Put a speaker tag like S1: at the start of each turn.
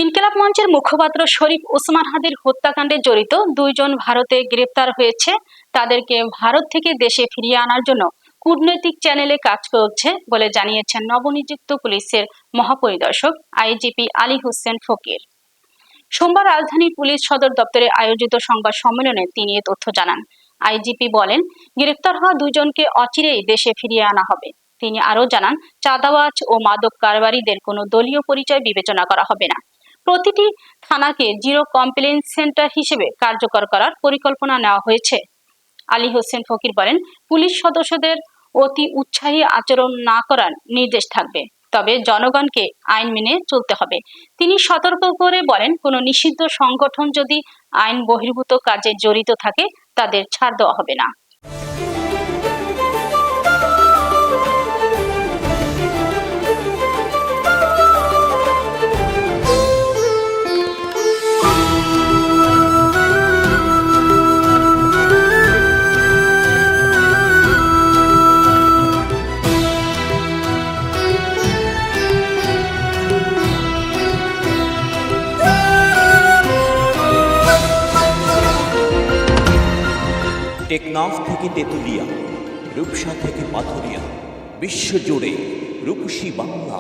S1: ইনকিলাব মঞ্চের মুখপাত্র শরীফ ওসমান হাদির হত্যাকাণ্ডে জড়িত দুইজন ভারতে গ্রেপ্তার হয়েছে। তাদেরকে ভারত থেকে দেশে ফিরিয়ে আনার জন্য কূটনৈতিক চ্যানেলে কাজ করছে বলে জানিয়েছেন নবনিযুক্ত পুলিশের মহাপরিদর্শক আইজিপি আলী হোসেন ফকির। সোমবার রাজধানীর পুলিশ সদর দপ্তরে আয়োজিত সংবাদ সম্মেলনে তিনি এ তথ্য জানান। আইজিপি বলেন, গ্রেপ্তার হওয়া দুইজনকে অচিরেই দেশে ফিরিয়ে আনা হবে। তিনি আরও জানান, চাঁদাবাজ ও মাদক কারবারিদের কোনো দলীয় পরিচয় বিবেচনা করা হবে না। প্রতিটি থানাকে জিরো কমপ্লেইন সেন্টার হিসেবে কার্যকর করার পরিকল্পনা নেওয়া হয়েছে। আলী হোসেন ফকির বলেন, পুলিশ সদস্যদের অতি উৎসাহী আচরণ না করার নির্দেশ থাকবে, তবে জনগণকে আইন মেনে চলতে হবে। তিনি সতর্ক করে বলেন, কোনো নিষিদ্ধ সংগঠন যদি আইন বহির্ভূত কাজে জড়িত থাকে তাদের ছাড় দেওয়া হবে না।
S2: টেকনাফ থেকে তেতুলিয়া, রূপসা থেকে পাথুরিয়া, বিশ্বজুড়ে রূপসী বাংলা।